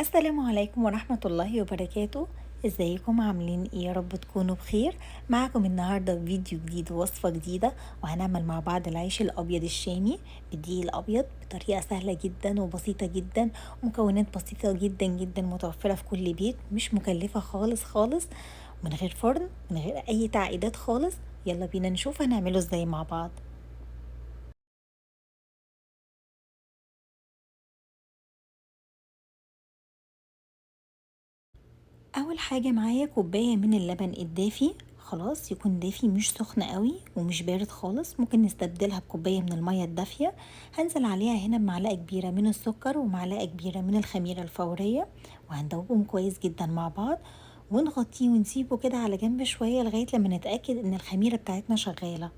السلام عليكم ورحمة الله وبركاته. ازيكم عاملين ايه؟ يا رب تكونوا بخير. معكم النهاردة فيديو جديد ووصفة جديدة، وهنعمل مع بعض العيش الأبيض الشامي بالدقيق الأبيض بطريقة سهلة جدا وبسيطة جدا، ومكونات بسيطة جدا جدا متوفرة في كل بيت، مش مكلفة خالص خالص، من غير فرن، من غير أي تعقيدات خالص. يلا بينا نشوف هنعمله ازاي مع بعض. اول حاجة معايا كوباية من اللبن الدافي، خلاص يكون دافي مش سخن قوي ومش بارد خالص، ممكن نستبدلها بكوباية من المية الدافية. هنزل عليها هنا بمعلقة كبيرة من السكر ومعلقة كبيرة من الخميرة الفورية، وهندوبهم كويس جدا مع بعض، ونغطيه ونسيبه كده على جنب شوية لغاية لما نتأكد ان الخميرة بتاعتنا شغالة.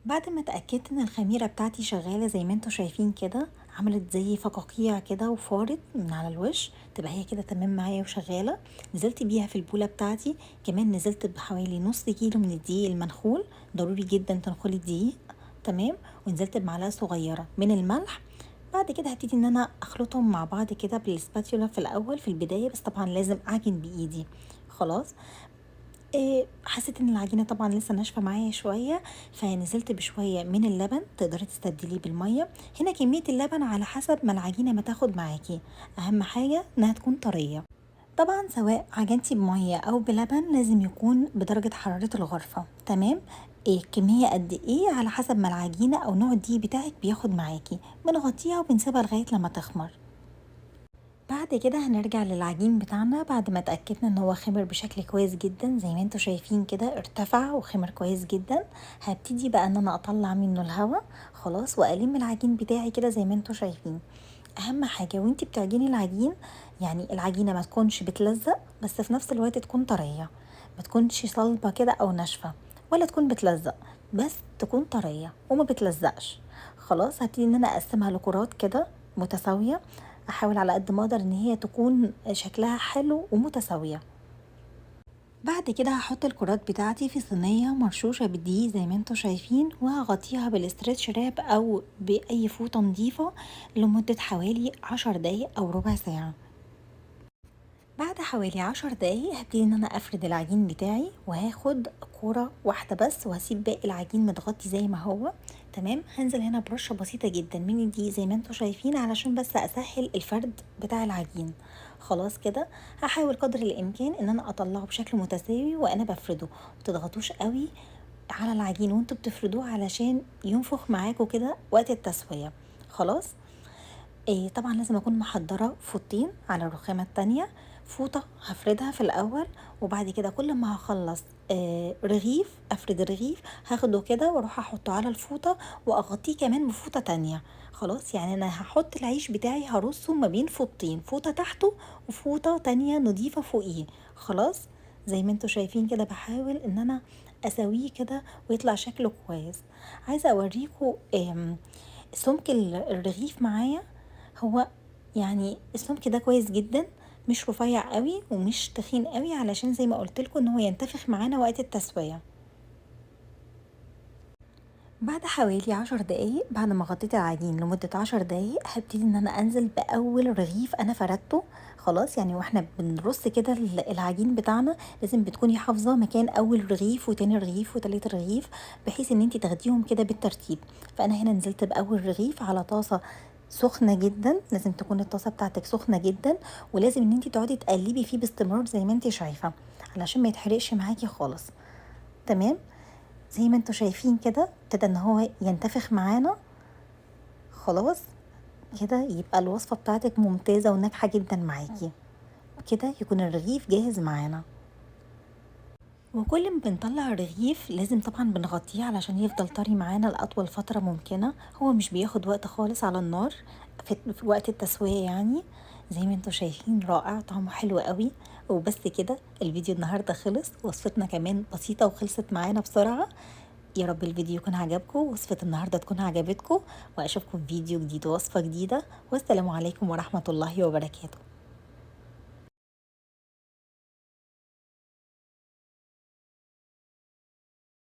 بعد ما اتأكدت ان الخميرة بتاعتي شغالة زي ما انتوا شايفين كده، عملت زي فقاقيع كده وفارت من على الوش، تبقى هي كده تمام معايا وشغالة. نزلت بيها في البولة بتاعتي، كمان نزلت بحوالي نص كيلو من الدقيق المنخول، ضروري جدا تنخلي الدقيق. تمام. ونزلت بمعلقة صغيرة من الملح. بعد كده هبتدي ان انا اخلطهم مع بعض كده بالسباتيولا في الاول في البداية، بس طبعا لازم اعجن بايدي. خلاص. حسيت ان العجينه طبعا لسه ناشفه معايا شويه، فنزلت بشويه من اللبن، تقدري تستبدليه بالميه. هنا كميه اللبن على حسب ما العجينه ما تاخد معاكي، اهم حاجه انها تكون طريه. طبعا سواء عجنتي بميه او بلبن لازم يكون بدرجه حراره الغرفه. تمام. كميه قد ايه على حسب ما العجينه او نوع الدقيق بتاعك بياخد معاكي. بنغطيها وبنسيبها لغايه لما تخمر. بعد كده هنرجع للعجين بتاعنا بعد ما اتأكدنا ان هو خمر بشكل كويس جدا، زي ما انتوا شايفين كده ارتفع وخمر كويس جدا. هبتدي بقى ان انا اطلع منه الهواء، خلاص، والم العجين بتاعي كده زي ما انتوا شايفين. اهم حاجة وانتي بتعجني العجين، يعني العجينة ما تكونش بتلزق، بس في نفس الوقت تكون طرية، ما تكونش صلبة كده او ناشفة، ولا تكون بتلزق، بس تكون طرية وما بتلزقش. خلاص هبتدي ان انا اقسمها لكرات كده متساوية، احاول على قد ما اقدر ان هي تكون شكلها حلو ومتساوية. بعد كده هحط الكرات بتاعتي في صينية مرشوشة بالدقيق زي ما انتوا شايفين، وهغطيها بالاسترتش راب او باي فوطة نظيفة لمدة حوالي 10 دقايق او ربع ساعة. بعد حوالي 10 دقايق هبتدي ان انا افرد العجين بتاعي، وهاخد كورة واحدة بس وهسيب باقي العجين متغطي زي ما هو. تمام. هنزل هنا برشة بسيطة جدا من الدقيق زي ما انتوا شايفين علشان بس اسهل الفرد بتاع العجين. خلاص كده. هحاول قدر الامكان ان انا اطلعه بشكل متساوي وانا بفرده، متضغطوش قوي على العجين وانتوا بتفردوه علشان ينفخ معاكوا كده وقت التسوية. خلاص. طبعا لازم اكون محضرة فوطين على الرخامة التانية. فوطة هفردها في الاول، وبعد كده كل ما هخلص رغيف افرد الرغيف، هاخده كده واروح احطه على الفوطة، واغطيه كمان بفوطة تانية. خلاص، يعني انا هحط العيش بتاعي هرصه ما بين فوطتين، فوطة تحته وفوطة تانية نضيفة فوقيه. خلاص. زي ما انتوا شايفين كده بحاول ان انا اسويه كده ويطلع شكله كويس. عايزة اوريكم سمك الرغيف معايا. هو يعني السمك ده كويس جدا، مش رفيع قوي ومش تخين قوي، علشان زي ما قلت لكم ان هو ينتفخ معانا وقت التسوية. بعد حوالي 10 دقايق، بعد ما غطيت العجين لمدة 10 دقايق، هبتدي ان انا انزل باول رغيف انا فردته. خلاص، يعني واحنا بنرص كده العجين بتاعنا لازم بتكوني حافظة مكان اول رغيف وتاني رغيف وتالت رغيف، بحيث ان انتي تاخديهم كده بالترتيب. فانا هنا نزلت باول رغيف على طاسة سخنة جدا، لازم تكون الطاسة بتاعتك سخنة جدا، ولازم ان انتي تقعدي تقلبي فيه باستمرار زي ما انتي شايفة، علشان ما يتحرقش معاكي خالص. تمام. زي ما انتوا شايفين كده ابتدى ان هو ينتفخ معانا. خلاص كده يبقى الوصفة بتاعتك ممتازة وناجحة جدا معاكي. كده يكون الرغيف جاهز معانا. وكل ما بنطلع الرغيف لازم طبعا بنغطيه علشان يفضل طري معانا لأطول فترة ممكنة، هو مش بياخد وقت خالص على النار في وقت التسوية يعني. زي ما انتوا شايفين رائع، طعمه حلو قوي. وبس كده الفيديو النهاردة خلص، وصفتنا كمان بسيطة وخلصت معانا بسرعة. يا رب الفيديو يكون عجبكم، وصفة النهاردة تكون عجبتكم، واشوفكم في فيديو جديد ووصفة جديدة، والسلام عليكم ورحمة الله وبركاته.